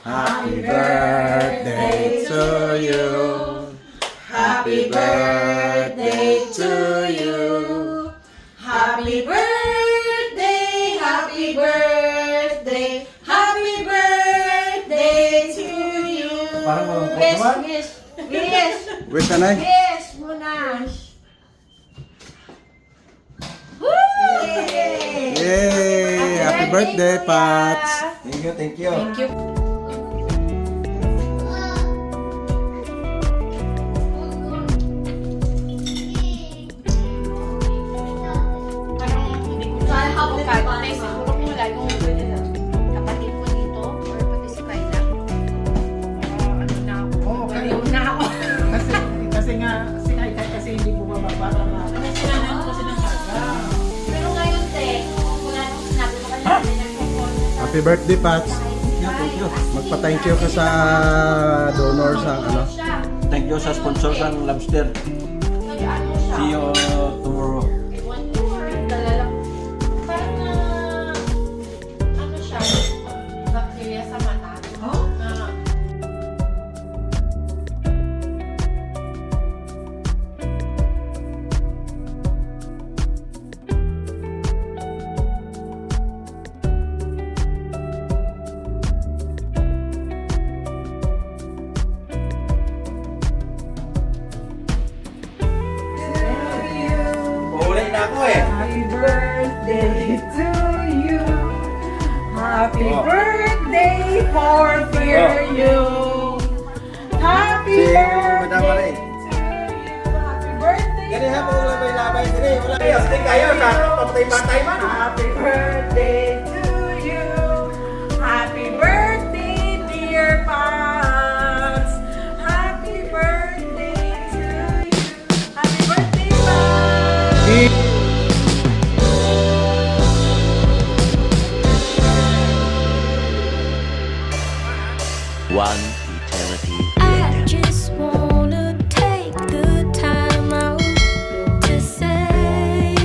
Happy birthday to you. Happy birthday to you. Happy birthday, happy birthday, happy birthday to you. Parang malungkot Wish, naman. wish, wish, Wait, Tanay. wish muna. Yay! Yay! Happy birthday, Kuya. Pats! Thank you, thank you. Thank you. Saan ako ka? May siguro mo lagong kapatid ko dito or pati si Kayla. Ano na ako? Oo, Baliw na ako. kasi nga, kasi hindi bumababa na. Kailangan ko kasi ng saga. Pero ngayon, te, wala nang sinabi mo kanina nagpo-call sa... Happy birthday, Pats! Magpa-thank you ka sa donor sa ano. Thank you sa sponsor ng Lobster. Nag-ano siya? See you tomorrow. One hour, dala lang. Parang na... Ano siya? Bacteria sa mata. Na... Uulit na ako eh. Happy birthday to you. Happy Oh. birthday for dear you. Happy Si birthday Madam Maray. to you. Happy birthday. Gani ha, mga labay-labay diri. Wala kayo. Stay kayo sa pamatay-patay man. Happy birthday to you. Happy birthday, dear Pats. Happy birthday to you. Happy birthday, Pats. One eternity I later. just wanna take the time out to say,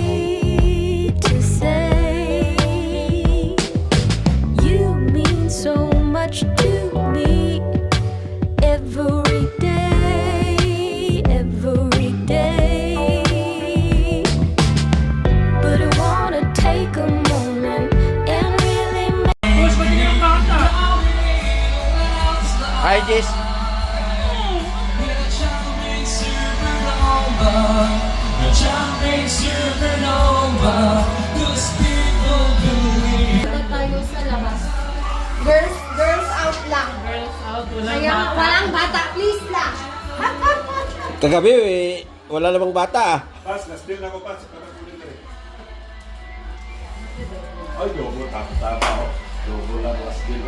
you mean so much to me every day, every day. But I wanna take a moment and really make Hi, Jess. Dito tayo sa labas. Girls out lang. Girls out, walang Kaya bata. walang bata, please lang. Kagabi eh, wala namang bata ah. Pas, na-spill na ko, Pas. Parang kunin na rin. Ay, dobo. Tapa ako. Dobo lang na-spill.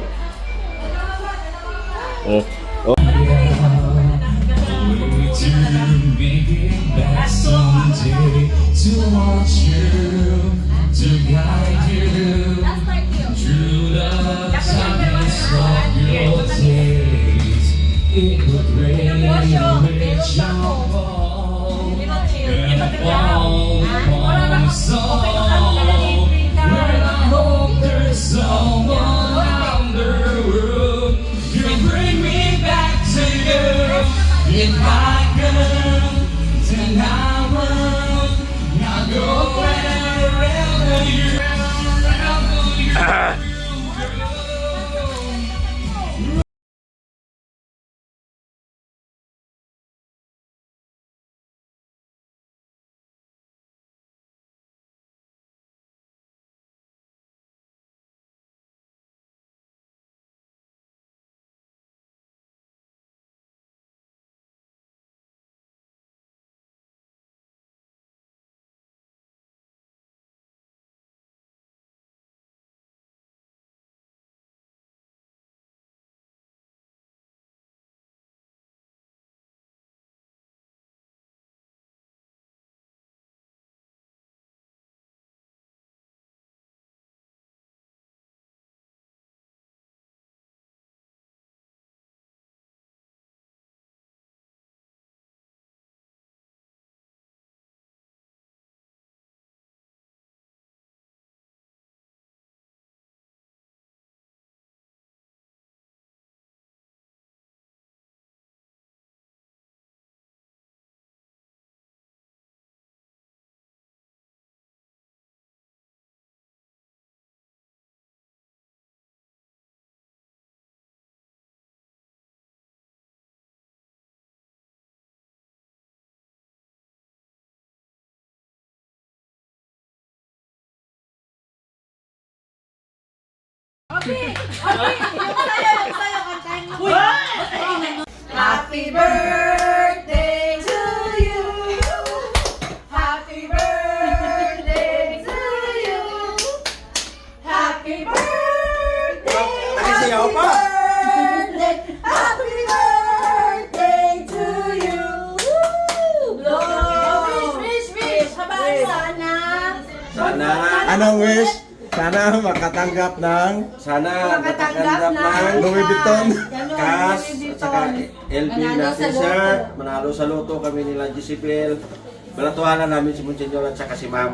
Oh. Oh. To make it back someday, to want you, to guide you through the timeless of your days. It would rain with your fall, and fall upon us all. When I hope there's someone out the world, you'll bring me back to you. If I could, then I would. I'll go wherever you, wherever you. Happy birthday to you. Happy birthday to you. Happy birthday. Nakisayaw pa. Birthday. Happy birthday to you. Wish. Sana. Sana. Anong wish? Sana makatanggap ng Makatanggap ng Louis Vuitton. cash at saka LB na t-shirt. Manalo sa loto kami nila Jezebel. Balatuhanan namin si Monsignor at saka si Ma'am.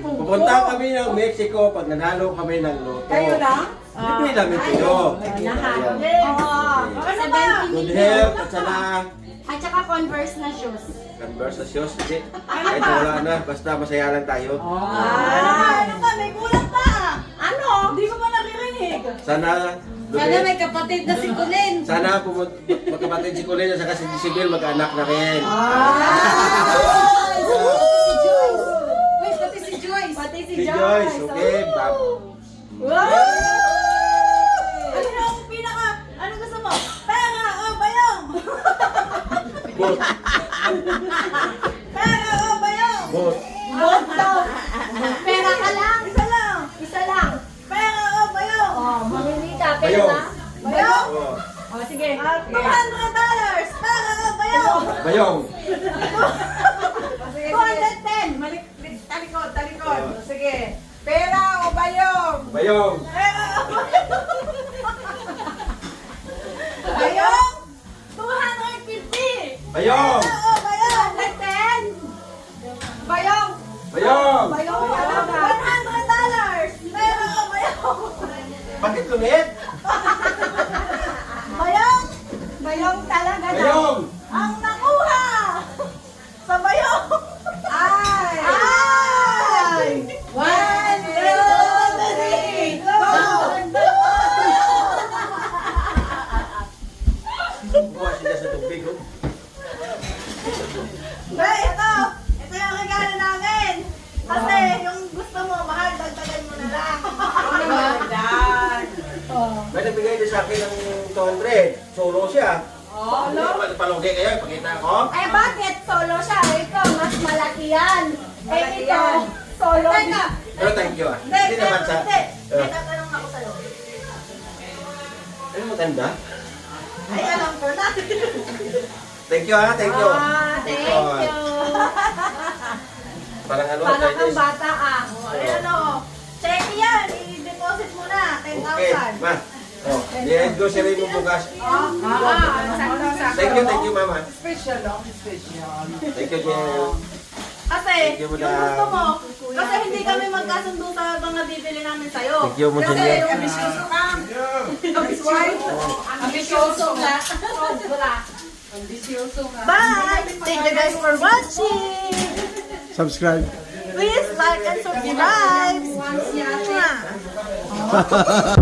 Pupunta kami ng Mexico pag nanalo kami ng loto. Kayo lang? Hindi namin kayo. Good health at sana At saka Converse na shoes. Converse na shoes. Hindi. Kahit wala na. Basta masaya lang tayo. Ano ka? May kulang pa. Ano? Hindi ko pa naririnig. Sana Sana may kapatid na si Kulin. Sana magkapatid si Colin at saka si Jezebel mag-anak na rin. Wait, pati si Joyce. Pati Si Joyce, okay. Ano yung pinaka, ano gusto mo? Pera o bayong? Both. Pera o bayong? Both. Both daw. Pera ka lang. Isa lang. Isa lang. Pera o bayong? Oh, mamimita. Bayong. Pera. Bayong? Oh. Oh, sige. $200. Pera o bayong? Bayong. 210. Talikod. Sige. Pera o bayong? Bayong. Pera o bayong? 250. Bayong. Pera o bayong? 10. Bayong. Bayong. Bayong talaga. $100. Pera o bayong? Bakit lumit? Bayong. Bayong talaga daw. Bayong. Ang nakuha sa bayong ay 1, 2, 3, go! Bukas sila sa tubig. Oh. Ba, ito yung regalo namin. Kasi yung gusto mo, mahal, dagdagan mo na lang. May nabigay din sa akin ng 200. Solo siya. Solo? Palugay kayo, ipakita ko. Eh, bakit? Solo siya. Ito, mas malaki yan. Malaki Eh, ito, yan. solo. Teka. Pero thank you ah. Hindi, Hindi naman sa... May tatanong ako sa'yo. Ano maganda? Ay, alam ko na. Thank you ah, thank you. Thank you. Parang ano, Parang kang Chinese. bata ah. Ay, ano, check yan. I-deposit mo na. 10,000. Okay, ma. Oh, i-end grocery mo bukas. Thank you, mama. Special lang, special. Thank you, Jen. Kasi, Thank you, yung madam. gusto mo, kasi hindi kami magkasundo sa mga bibili namin sa'yo. Thank you, Kasi Monsignor. yung ambisyoso ka. Ambisyoso ka. Bye! Thank you guys for watching! Subscribe. Please like and subscribe! Mwah.